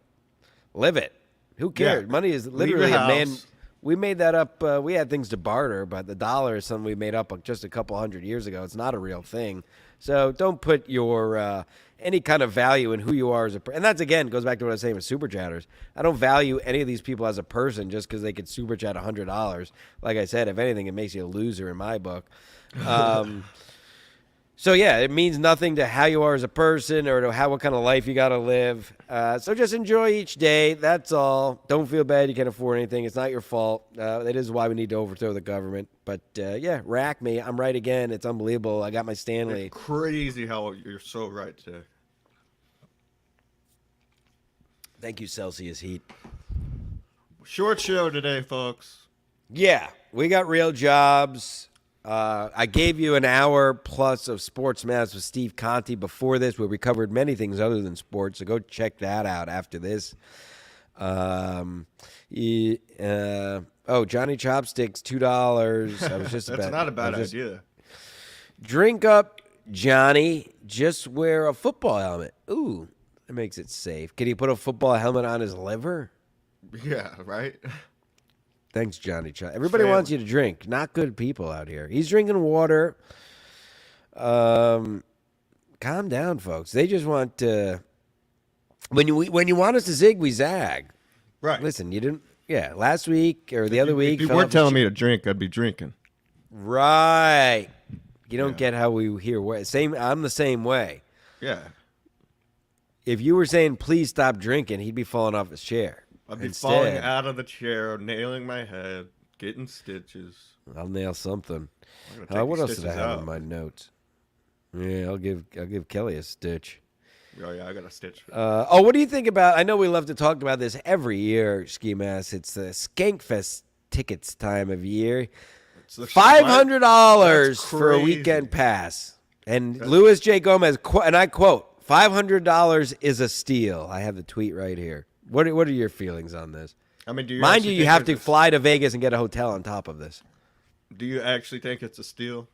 live it. Who cares? Yeah. Money is literally a man. We made that up. We had things to barter, but the dollar is something we made up just a couple hundred years ago. It's not a real thing. So don't put your any kind of value in who you are as a person. And that's, again, goes back to what I was saying with super chatters. I don't value any of these people as a person just because they could super chat $100. Like I said, if anything, it makes you a loser in my book. So, yeah, it means nothing to how you are as a person or to what kind of life you got to live. So just enjoy each day. That's all. Don't feel bad you can't afford anything. It's not your fault. That is why we need to overthrow the government. But, yeah, rack me. I'm right again. It's unbelievable. I got my Stanley. It's crazy how you're so right today. Thank you, Celsius Heat. Short show today, folks. Yeah, we got real jobs. I gave you an hour plus of Sports Maps with Steve Conti before this, where we covered many things other than sports. So go check that out after this. Johnny Chopsticks, $2. I was just That's not a bad idea. Drink up, Johnny. Just wear a football helmet. Ooh, that makes it safe. Can he put a football helmet on his liver? Yeah, right. Thanks, Johnny. Everybody wants you to drink. Not good people out here. He's drinking water. Calm down, folks. They just want to. When you want us to zig, we zag. Right. Listen, you didn't. Yeah, last week or the other week. If you weren't telling me to drink, I'd be drinking. Right. You don't get how we hear. Same. I'm the same way. Yeah. If you were saying please stop drinking, he'd be falling off his chair. I'd be falling out of the chair, nailing my head, getting stitches. I'll nail something. What else did I have in my notes? Yeah, I'll give Kelly a stitch. Oh yeah, I got a stitch. What do you think about? I know we love to talk about this every year, Ski Mask. It's the Skankfest tickets time of year. $500 for a weekend pass, and Louis J. Gomez, and I quote, $500 is a steal. I have the tweet right here. What are your feelings on this? I mean, mind you, you have to fly to Vegas and get a hotel on top of this. Do you actually think it's a steal?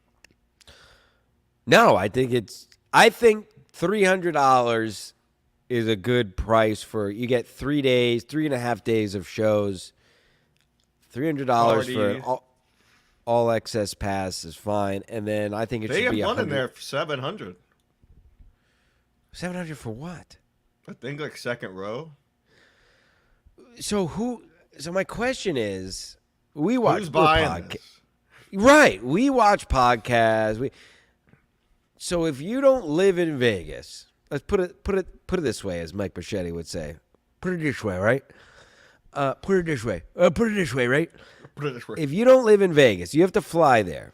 No, I think $300 is a good price for you get 3.5 days of shows. $300 for an all access pass is fine, and then I think it should be they have one in there for $700. $700 for what? I think like second row. So my question is, we watch who's buying this? Right, we watch podcasts. So if you don't live in Vegas, let's put it this way, as Mike Bichetti would say. Put it this way, right? Put it this way, right? Put it this way. If you don't live in Vegas, you have to fly there.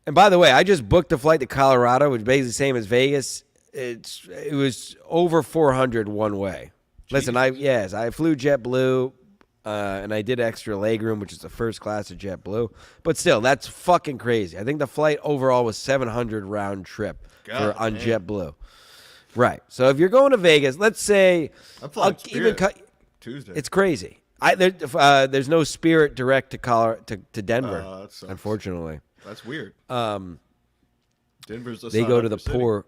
And by the way, I just booked a flight to Colorado, which is basically the same as Vegas. it was over 400 one way. Listen, I flew JetBlue, and I did extra legroom, which is the first class of JetBlue. But still, that's fucking crazy. I think the flight overall was 700 round trip on JetBlue. Right. So if you're going to Vegas, let's say I'll even cut Tuesday. It's crazy. There's no Spirit direct to Denver, unfortunately. That's weird. Denver's they go to the poor.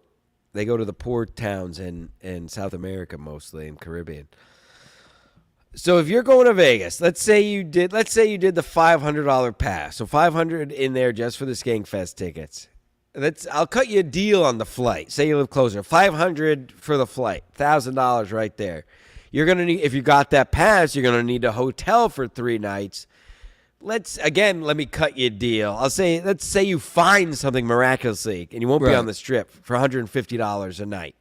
They go to the poor towns in South America, mostly in Caribbean. So if you're going to Vegas, let's say you did the $500 pass. So $500 in there just for the Skankfest tickets. I'll cut you a deal on the flight. Say you live closer. $500 for the flight. $1,000 right there. You're gonna need, if you got that pass, you're gonna need a hotel for 3 nights. Let me cut you a deal. Let's say you find something miraculously and you won't be on the strip for $150 a night.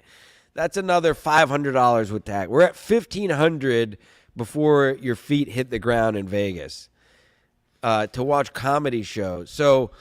That's another $500 with tax. We're at $1,500 before your feet hit the ground in Vegas to watch comedy shows. So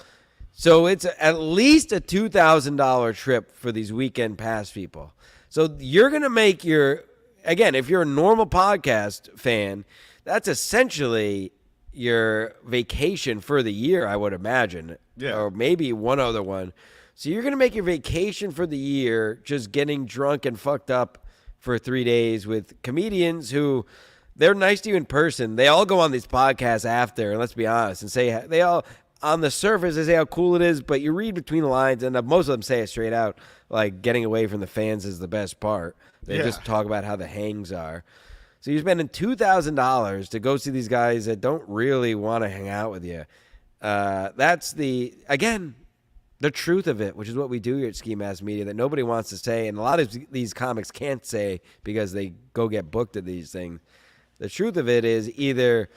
it's at least a $2,000 trip for these weekend pass people. So you're gonna make if you're a normal podcast fan, that's essentially your vacation for the year, I would imagine. Yeah. Or maybe one other one. So you're going to make your vacation for the year just getting drunk and fucked up for 3 days with comedians who, they're nice to you in person. They all go on these podcasts after, and let's be honest, and say, they all, on the surface, they say how cool it is, but you read between the lines, and most of them say it straight out, like getting away from the fans is the best part. They just talk about how the hangs are. So you're spending $2,000 to go see these guys that don't really want to hang out with you. That's the truth of it, which is what we do here at Ski Mask Media that nobody wants to say, and a lot of these comics can't say because they go get booked at these things. The truth of it is either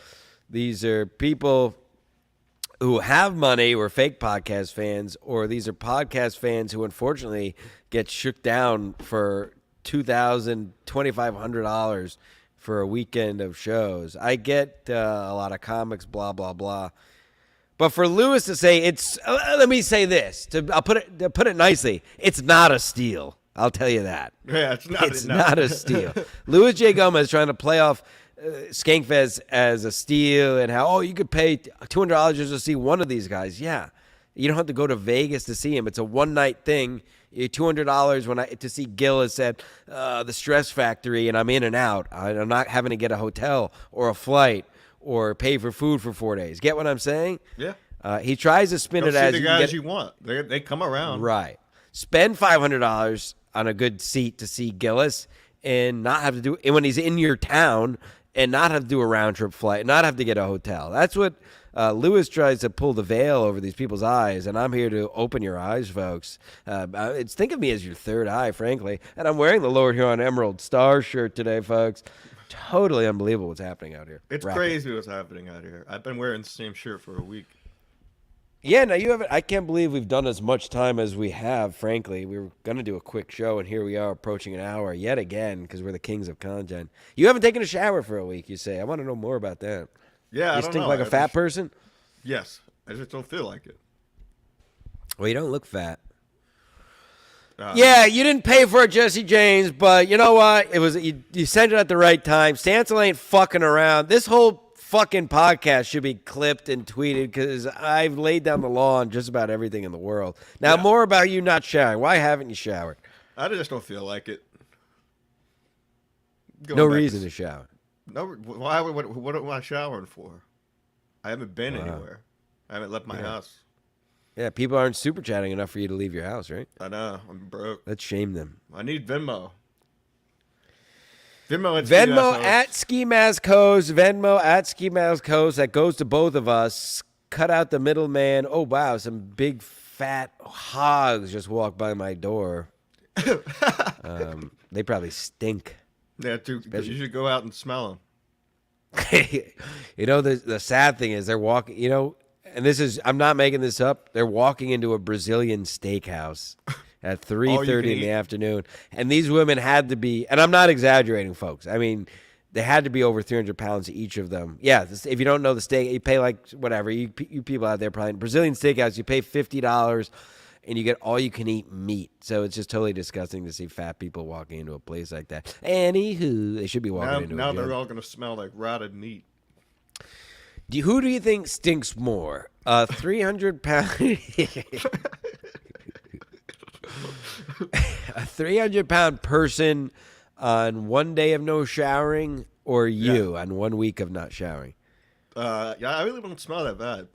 these are people who have money or fake podcast fans, or these are podcast fans who unfortunately get shook down for $2,000, $2,500 for a weekend of shows. I get a lot of comics, blah, blah, blah. But for Lewis to say let me say this, I'll put it nicely, it's not a steal. I'll tell you that. Yeah, it's not a steal. Louis J. Gomez trying to play off Skankfest as a steal and how, you could pay $200 just to see one of these guys. Yeah. You don't have to go to Vegas to see him. It's a one-night thing. $200 to see Gillis at the Stress Factory, and I'm in and out. I'm not having to get a hotel or a flight or pay for food for 4 days. Get what I'm saying? Yeah. He tries to spin it as the guys you want. They come around. Right. Spend $500 on a good seat to see Gillis and not have to do it when he's in your town and not have to do a round trip flight, not have to get a hotel. That's what Lewis tries to pull the veil over these people's eyes, and I'm here to open your eyes, folks. Think of me as your third eye, frankly. And I'm wearing the Lord Huron Emerald Star shirt today, folks. Totally unbelievable what's happening out here. It's crazy what's happening out here. I've been wearing the same shirt for a week. Yeah, no, you haven't. I can't believe we've done as much time as we have, frankly. We were going to do a quick show, and here we are approaching an hour yet again because we're the kings of content. You haven't taken a shower for a week, you say. I want to know more about that. Yeah, you stink like a fat person? Yes. I just don't feel like it. Well, you don't look fat. Yeah, you didn't pay for it, Jesse James, but you know what? It was you sent it at the right time. Stancil ain't fucking around. This whole fucking podcast should be clipped and tweeted because I've laid down the law on just about everything in the world. Now, more about you not showering. Why haven't you showered? I just don't feel like it. No reason to shower. No, why? What am I showering for? I haven't been anywhere. I haven't left my house. Yeah, people aren't super chatting enough for you to leave your house, right? I know. I'm broke. Let's shame them. I need Venmo. Venmo at Ski Mask Host. Venmo at Ski Mask Host. That goes to both of us. Cut out the middleman. Oh, wow. Some big, fat hogs just walked by my door. They probably stink. Yeah, too. You should go out and smell them. You know, the sad thing is they're walking, and I'm not making this up. They're walking into a Brazilian steakhouse at 3:30 in the afternoon. And these women had to be, and I'm not exaggerating, folks. I mean, they had to be over 300 pounds each of them. Yeah, if you don't know the steak, you pay like whatever. You people out there probably, Brazilian steakhouse, you pay $50. and you get all-you-can-eat meat. So it's just totally disgusting to see fat people walking into a place like that. Anywho, they should be walking into a Now gym. they're all going to smell like rotted meat. Who do you think stinks more? 300-pound... a 300-pound person on 1 day of no showering, or you on 1 week of not showering? Yeah, I really don't smell that bad.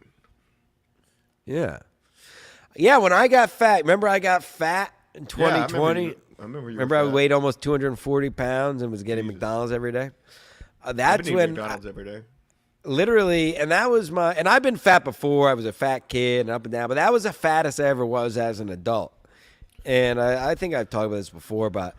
Yeah. Yeah, when I got fat, remember I got fat in 2020? I remember you. Remember I weighed almost 240 pounds and was getting McDonald's every day? That's when McDonald's every day. Literally, and that was and I've been fat before. I was a fat kid and up and down, but that was the fattest I ever was as an adult. And I think I've talked about this before, but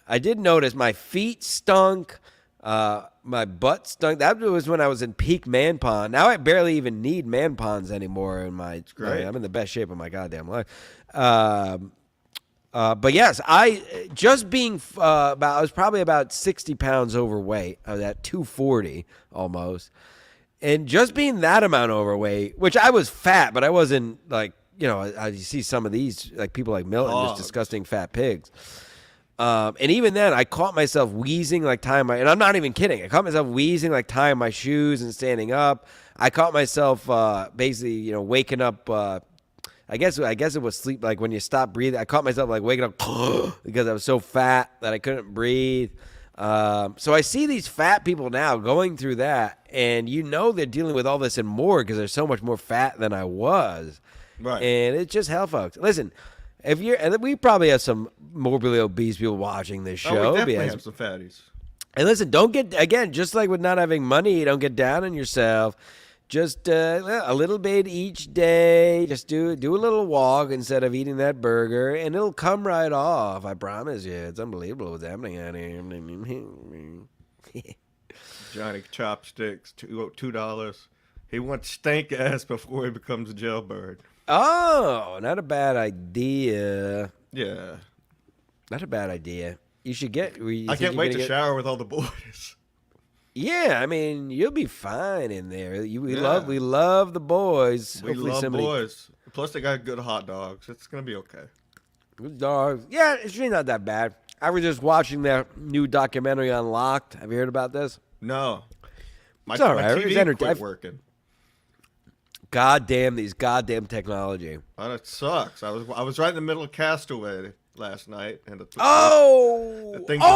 I did notice my feet stunk, my butt stunk. That was when I was in peak man pond. Now I barely even need man ponds anymore. I'm in the best shape of my goddamn life. But yes, I was probably about 60 pounds overweight. I was at 240 almost. And just being that amount overweight, which I was fat, but I wasn't like, you see some of these, like people like Milton, just disgusting fat pigs. And even then, I caught myself wheezing, like tying and I'm not even kidding. I caught myself wheezing, like tying my shoes and standing up. I caught myself basically, waking up. I guess it was sleep. Like when you stop breathing, I caught myself like waking up because I was so fat that I couldn't breathe. So I see these fat people now going through that, and they're dealing with all this and more because they're so much more fat than I was. Right. And it's just hell, folks. Listen, and we probably have some morbidly obese people watching this show. We definitely have some fatties. And listen, don't get, again, just like with not having money, you don't get down on yourself. Just a little bit each day. Just do a little walk instead of eating that burger, and it'll come right off. I promise you. It's unbelievable what's happening out here. Johnny Chopsticks, $2. He wants stank ass before he becomes a jailbird. Oh, not a bad idea. Yeah. Not a bad idea. You should get... I can't wait to shower with all the boys. Yeah, I mean, you'll be fine in there. We love the boys. We love boys. Plus, they got good hot dogs. It's going to be okay. Good dogs. Yeah, it's really not that bad. I was just watching their new documentary, Unlocked. Have you heard about this? No. It's all right. My TV quit working. These goddamn technology. Oh, that sucks. I was right in the middle of Castaway last night. And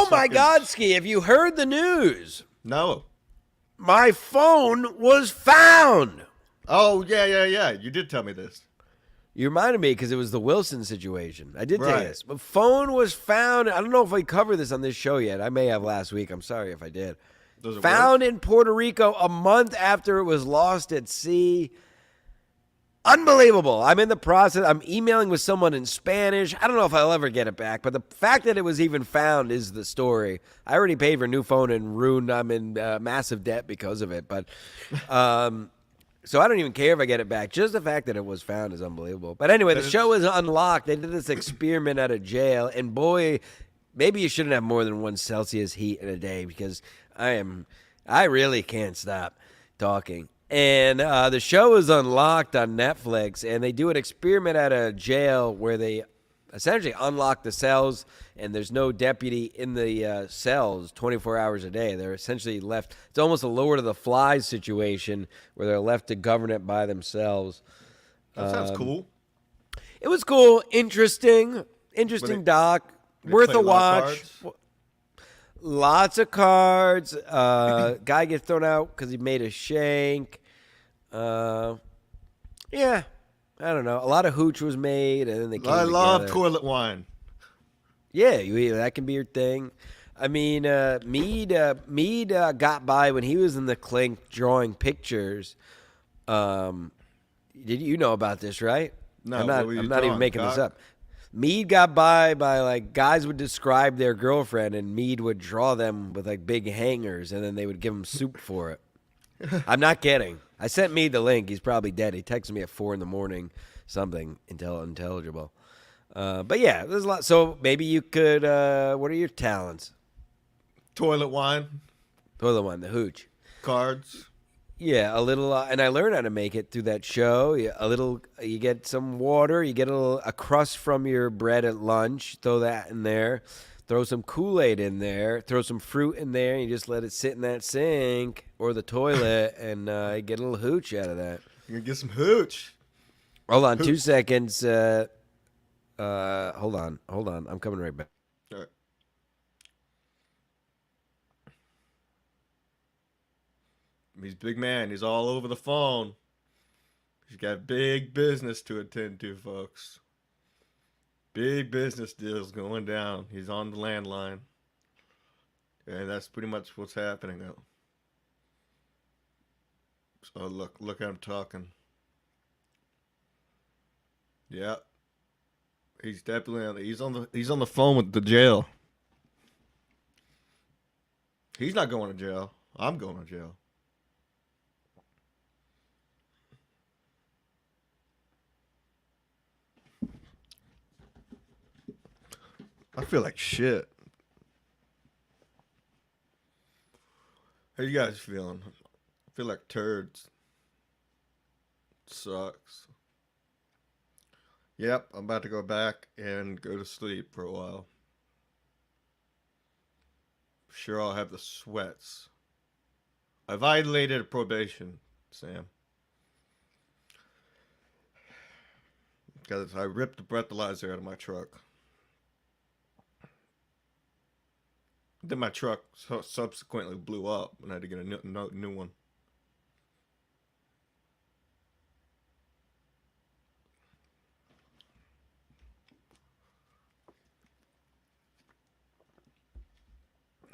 my God, Ski, have you heard the news? No. My phone was found. Oh, yeah. You did tell me this. You reminded me because it was the Wilson situation. I did tell you this. My phone was found. I don't know if I covered this on this show yet. I may have last week. I'm sorry if I did. Found in Puerto Rico a month after it was lost at sea. Unbelievable. I'm in the process. I'm emailing with someone in Spanish. I don't know if I'll ever get it back, but the fact that it was even found is the story. I already paid for a new phone and ruined. I'm in massive debt because of it. But so I don't even care if I get it back. Just the fact that it was found is unbelievable. But anyway, the show is Unlocked. They did this experiment out of jail. And boy, maybe you shouldn't have more than 1 Celsius heat in a day because I really can't stop talking. And the show is Unlocked on Netflix, and they do an experiment at a jail where they essentially unlock the cells, and there's no deputy in the cells 24 hours a day. They're essentially left. It's almost a Lord of the Flies situation where they're left to govern it by themselves. That sounds cool. It was cool, interesting doc, worth a watch. Lots of cards. Guy gets thrown out because he made a shank. Yeah, I don't know. A lot of hooch was made, and then they came together. Love toilet wine. Yeah, that can be your thing. I mean, Mead got by when he was in the clink drawing pictures. Did you know about this, right? No, I'm not even making this up. Mead got by like guys would describe their girlfriend, and Mead would draw them with like big hangers, and then they would give him soup for it. I'm not kidding. I sent Mead the link. He's probably dead. He texted me at 4 a.m, something unintelligible. But yeah, there's a lot. So maybe you could. What are your talents? Toilet wine. Toilet wine, the hooch. Cards. Yeah, a little, and I learned how to make it through that show. Yeah, a little, you get some water, you get a crust from your bread at lunch, throw that in there, throw some Kool-Aid in there, throw some fruit in there, and you just let it sit in that sink or the toilet, and you get a little hooch out of that. You're gonna get some hooch. Hold on, Hooch. 2 seconds. Hold on, I'm coming right back. All right. He's a big man. He's all over the phone. He's got big business to attend to, folks. Big business deals going down. He's on the landline. And that's pretty much what's happening now. So look at him talking. Yeah. He's definitely he's on the phone with the jail. He's not going to jail. I'm going to jail. I feel like shit. How you guys feeling? I feel like turds. Sucks. Yep, I'm about to go back and go to sleep for a while. Sure, I'll have the sweats. I violated probation, Sam. Because I ripped the breathalyzer out of my truck. Then my truck subsequently blew up and I had to get a new one.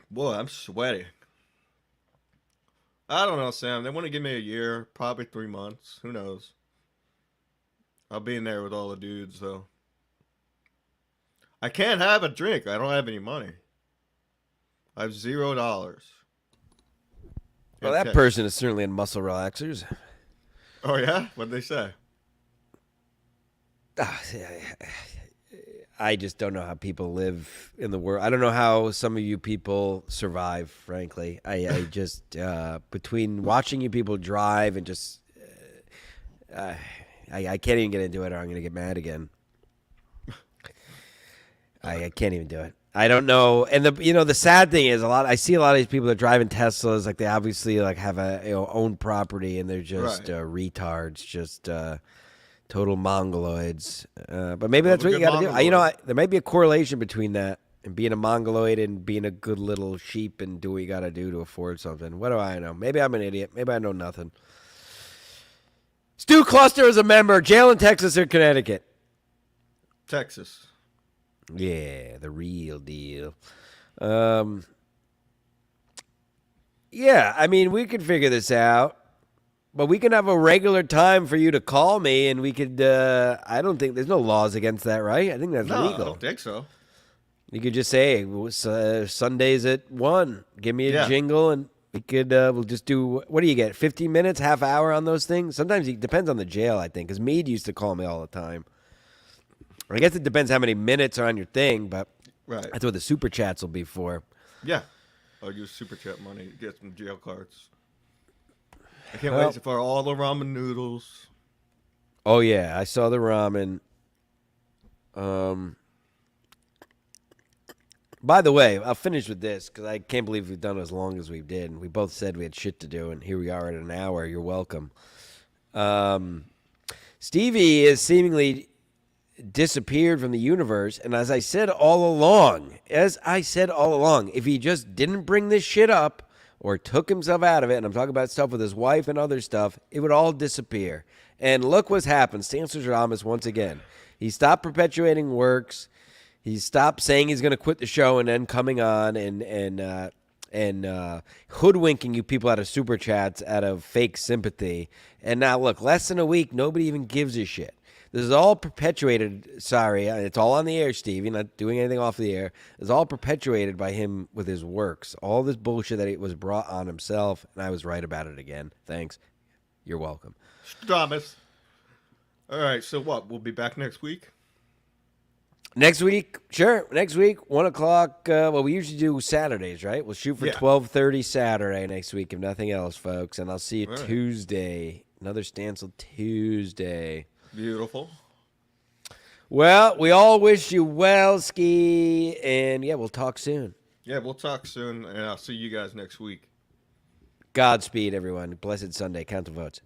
Boy, I'm sweaty. I don't know, Sam. They want to give me a year, probably 3 months. Who knows? I'll be in there with all the dudes, though. I can't have a drink. I don't have any money. I have $0. Well, that person is certainly in muscle relaxers. Oh, yeah? What'd they say? I just don't know how people live in the world. I don't know how some of you people survive, frankly. I just, between watching you people drive and just, I can't even get into it or I'm going to get mad again. I can't even do it. I don't know. And the sad thing is I see a lot of these people that are driving Teslas, like they obviously like have own property and they're just retards, just, total mongoloids. But maybe that's what you got to do. There might be a correlation between that and being a mongoloid and being a good little sheep and do what you got to do to afford something. What do I know? Maybe I'm an idiot. Maybe I know nothing. Stu Cluster is a member. Jail in Texas or Connecticut? Texas. Yeah, the real deal. Yeah, I mean, we could figure this out. But we can have a regular time for you to call me, and we could. I don't think there's no laws against that, right? I think that's legal. I don't think so. You could just say Sundays at 1. Give me a jingle, and we could. We'll just do. What do you get? 15 minutes, half hour on those things. Sometimes it depends on the jail, I think, because Meade used to call me all the time. I guess it depends how many minutes are on your thing, but that's what the super chats will be for. Yeah, I'll use super chat money to get some jail cards. I can't wait for all the ramen noodles. Oh, yeah. I saw the ramen. By the way, I'll finish with this because I can't believe we've done as long as we did. And we both said we had shit to do, and here we are at an hour. You're welcome. Stevie is seemingly disappeared from the universe. And as I said all along, if he just didn't bring this shit up, or took himself out of it, and I'm talking about stuff with his wife and other stuff, it would all disappear. And look what's happened. Stanstradamus once again. He stopped perpetuating works. He stopped saying he's going to quit the show and then coming on and hoodwinking you people out of super chats out of fake sympathy. And now look, less than a week, nobody even gives a shit. This is all perpetuated. Sorry, it's all on the air, Stevie. Not doing anything off the air. It's all perpetuated by him with his works. All this bullshit that he was brought on himself, and I was right about it again. Thanks. You're welcome. Thomas. All right, so what? We'll be back next week? Next week, sure. Next week, 1 o'clock. Well, we usually do Saturdays, right? We'll shoot for 12:30 Saturday next week, if nothing else, folks. And I'll see you Tuesday. Another Stancil Tuesday. Beautiful. Well, we all wish you well, Ski. And, yeah, we'll talk soon. Yeah, we'll talk soon, and I'll see you guys next week. Godspeed, everyone. Blessed Sunday. Count the votes.